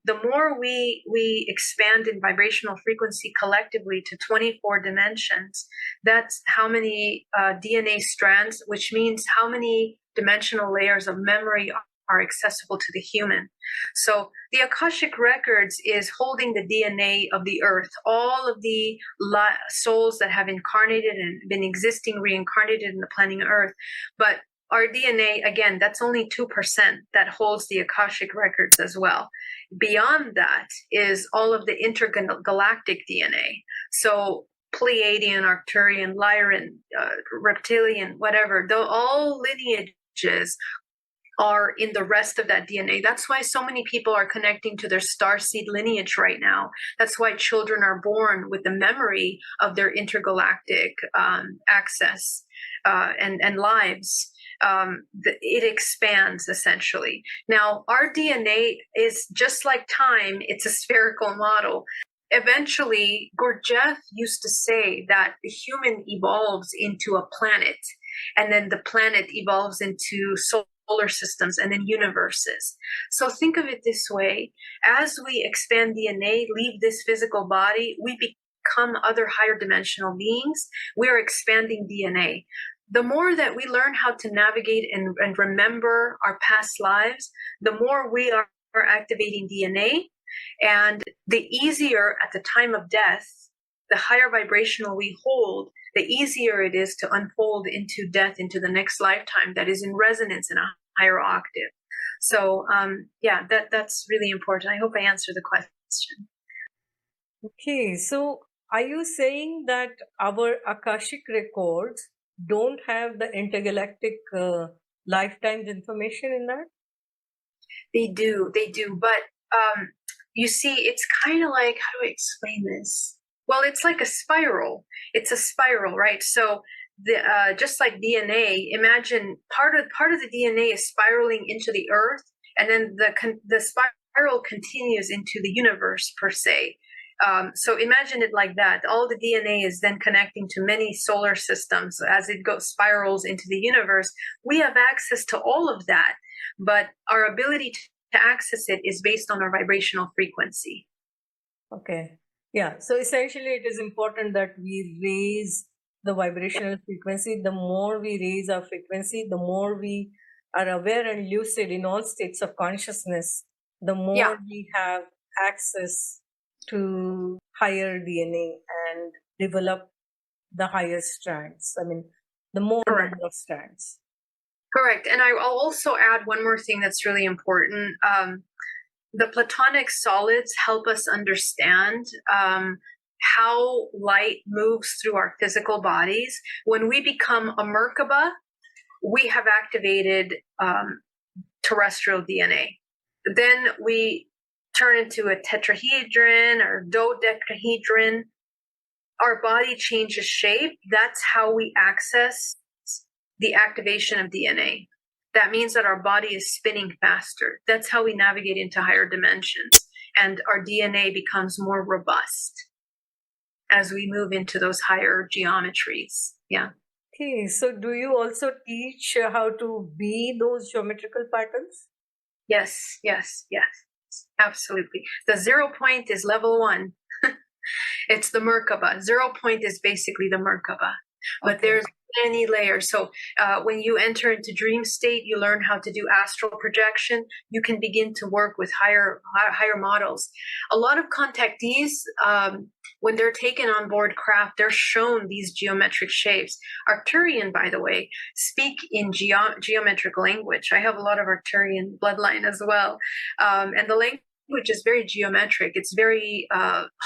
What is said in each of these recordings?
the more we expand in vibrational frequency collectively to 24 dimensions, that's how many DNA strands, which means how many dimensional layers of memory are accessible to the human. So the Akashic Records is holding the DNA of the earth, all of the souls that have incarnated and been existing, reincarnated in the planet Earth. But our DNA, again, that's only 2% that holds the Akashic Records as well. Beyond that is all of the intergalactic DNA. So Pleiadian, Arcturian, Lyran, Reptilian, whatever, though all lineages are in the rest of that DNA. That's why so many people are connecting to their starseed lineage right now. That's why children are born with the memory of their intergalactic access and lives. It expands essentially. Now, our DNA is just like time, it's a spherical model. Eventually, Gurdjieff used to say that the human evolves into a planet, and then the planet evolves into solar systems and then universes. So think of it this way: as we expand DNA, leave this physical body, we become other higher dimensional beings. We are expanding DNA. The more that we learn how to navigate and remember our past lives, the more we are activating DNA. And the easier at the time of death, the higher vibrational we hold, the easier it is to unfold into death, into the next lifetime that is in resonance in a higher octave. So that's really important. I hope I answered the question. Okay, so are you saying that our Akashic records don't have the intergalactic lifetimes information in that? They do, but you see, it's kind of like, how do I explain this? Well, it's like a spiral. It's a spiral, right? So just like DNA, imagine part of the DNA is spiraling into the earth, and then the spiral continues into the universe per se. So imagine it like that. All the DNA is then connecting to many solar systems as it spirals into the universe. We have access to all of that, but our ability to access it is based on our vibrational frequency. Okay. Yeah. So essentially, it is important that we raise the vibrational frequency. The more we raise our frequency, the more we are aware and lucid in all states of consciousness, the more we have access to higher DNA and develop the higher strands. I mean, the more number of strands. Correct. And I'll also add one more thing that's really important. The platonic solids help us understand how light moves through our physical bodies. When we become a Merkaba, we have activated terrestrial DNA. Then we turn into a tetrahedron or dodecahedron. Our body changes shape. That's how we access the activation of DNA. That means that our body is spinning faster. That's how we navigate into higher dimensions. And our DNA becomes more robust as we move into those higher geometries. Yeah. Okay, so do you also teach how to be those geometrical patterns? Yes, absolutely. The 0 point is level 1. It's the Merkaba. 0 point is basically the Merkaba. But there's many layers. So when you enter into dream state, you learn how to do astral projection. You can begin to work with higher models. A lot of contactees, when they're taken on board craft, they're shown these geometric shapes. Arcturian, by the way, speak in geometric language. I have a lot of Arcturian bloodline as well. And the language is very geometric. It's very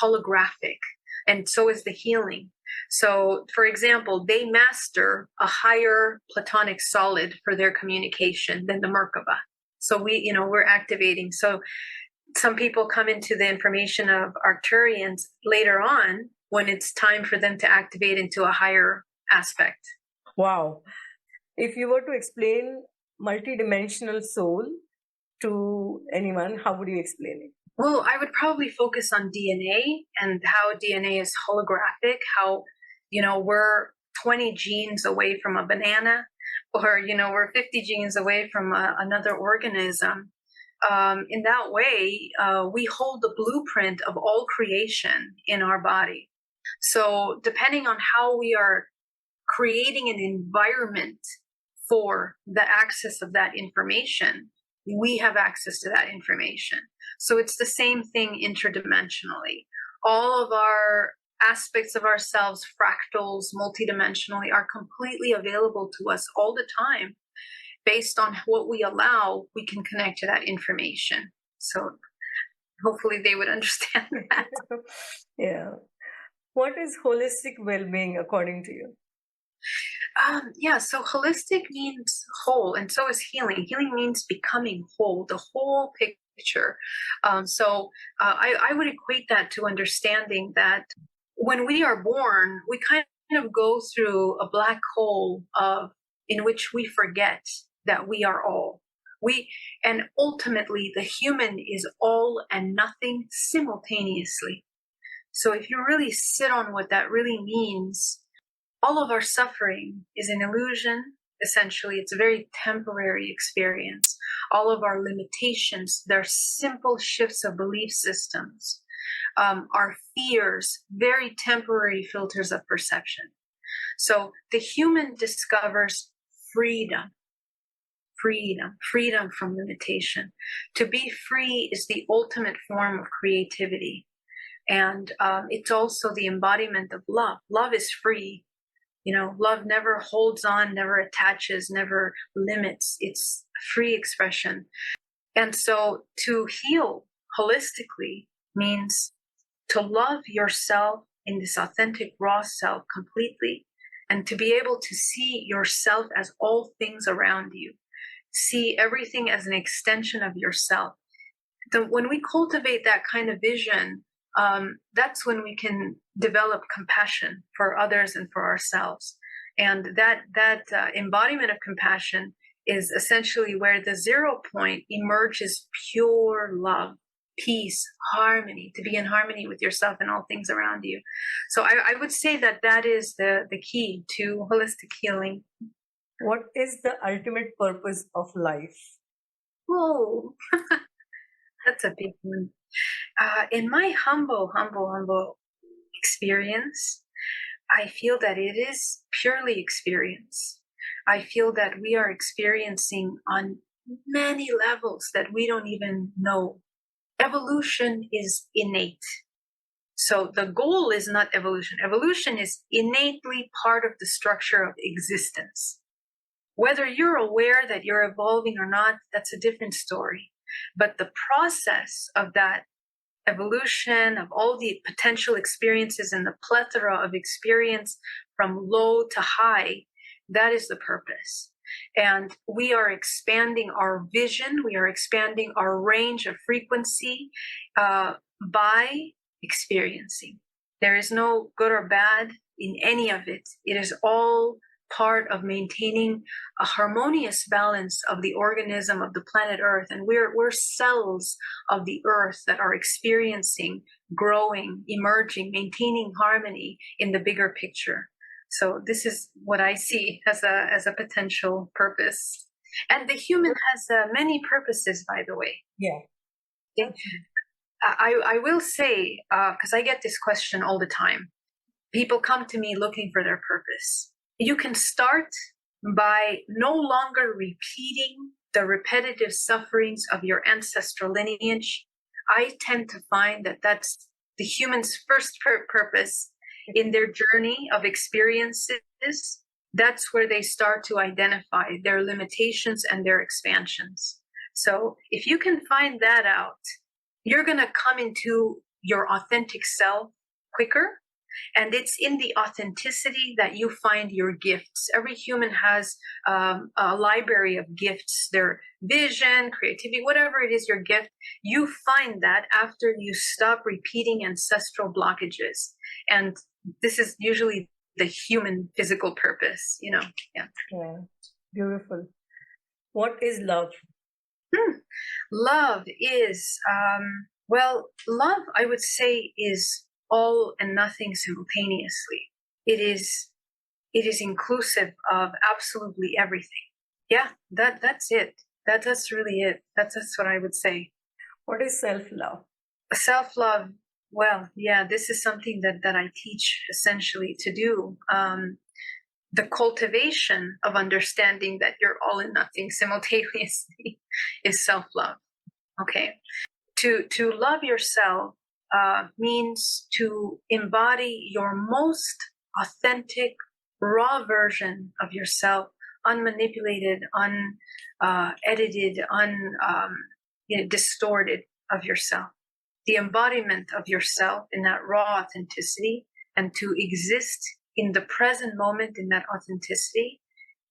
holographic. And so is the healing. So, for example, they master a higher platonic solid for their communication than the Merkaba. So we're activating. So some people come into the information of Arcturians later on when it's time for them to activate into a higher aspect. Wow. If you were to explain multidimensional soul to anyone, how would you explain it? Well, I would probably focus on DNA and how DNA is holographic, how, we're 20 genes away from a banana, or, we're 50 genes away from another organism. In that way, we hold the blueprint of all creation in our body. So depending on how we are creating an environment for the access of that information, we have access to that information. So it's the same thing interdimensionally. All of our aspects of ourselves, fractals, multidimensionally, are completely available to us all the time. Based on what we allow, we can connect to that information. So hopefully they would understand that. Yeah. What is holistic well-being according to you? Yeah, so holistic means whole, and so is healing. Healing means becoming whole, the whole picture. I would equate that to understanding that when we are born, we kind of go through a black hole in which we forget that we are all. And ultimately, the human is all and nothing simultaneously. So if you really sit on what that really means, all of our suffering is an illusion. Essentially, it's a very temporary experience. All of our limitations, they're simple shifts of belief systems. Our fears, very temporary filters of perception. So the human discovers freedom, freedom from limitation. To be free is the ultimate form of creativity. And it's also the embodiment of love. Love is free. Love never holds on, never attaches, never limits. It's free expression. And so to heal holistically means to love yourself in this authentic raw self completely, and to be able to see yourself as all things around you, see everything as an extension of yourself. When we cultivate that kind of vision, that's when we can develop compassion for others and for ourselves. And that embodiment of compassion is essentially where the 0 point emerges pure love, peace, harmony, to be in harmony with yourself and all things around you. So I would say that is the key to holistic healing. What is the ultimate purpose of life? Whoa, that's a big one. In my humble experience, I feel that it is purely experience. I feel that we are experiencing on many levels that we don't even know. Evolution is innate. So the goal is not evolution. Evolution is innately part of the structure of existence. Whether you're aware that you're evolving or not, that's a different story. But the process of that evolution, of all the potential experiences and the plethora of experience from low to high, that is the purpose. And we are expanding our vision, we are expanding our range of frequency by experiencing. There is no good or bad in any of it. It is all part of maintaining a harmonious balance of the organism of the planet Earth. And we're cells of the Earth that are experiencing, growing, emerging, maintaining harmony in the bigger picture. So this is what I see as a potential purpose. And the human has many purposes, by the way. Yeah. I will say, because I get this question all the time, people come to me looking for their purpose. You can start by no longer repeating the repetitive sufferings of your ancestral lineage. I tend to find that that's the human's first purpose in their journey of experiences. That's where they start to identify their limitations and their expansions. So if you can find that out, you're going to come into your authentic self quicker. And it's in the authenticity that you find your gifts. Every human has a library of gifts, their vision, creativity, whatever it is your gift. You find that after you stop repeating ancestral blockages. And this is usually the human physical purpose, Yeah. Yeah. Beautiful. What is love? Love is, love, I would say, is all and nothing simultaneously. It is inclusive of absolutely everything. Yeah, that's it. That's really it. That's what I would say. What is self-love? Self-love, well, yeah, this is something that I teach essentially to do. The cultivation of understanding that you're all and nothing simultaneously is self-love. Okay. To love yourself means to embody your most authentic, raw version of yourself, unmanipulated, unedited, distorted of yourself. The embodiment of yourself in that raw authenticity, and to exist in the present moment in that authenticity,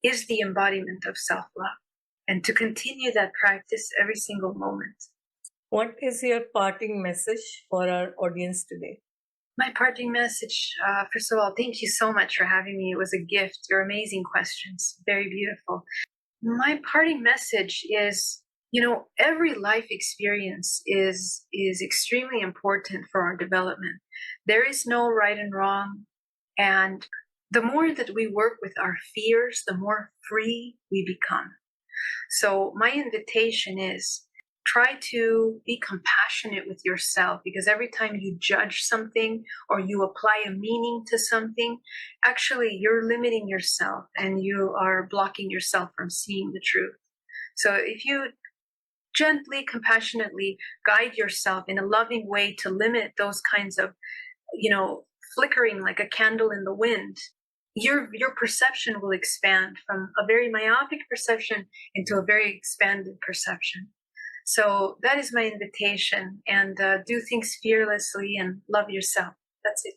is the embodiment of self-love. And to continue that practice every single moment. What is your parting message for our audience today? My parting message, first of all, thank you so much for having me. It was a gift. Your amazing questions, very beautiful. My parting message is, every life experience is extremely important for our development. There is no right and wrong. And the more that we work with our fears, the more free we become. So my invitation is, try to be compassionate with yourself, because every time you judge something or you apply a meaning to something, actually you're limiting yourself and you are blocking yourself from seeing the truth. So if you gently, compassionately guide yourself in a loving way to limit those kinds of, flickering like a candle in the wind, your perception will expand from a very myopic perception into a very expanded perception. So that is my invitation, and do things fearlessly and love yourself. That's it.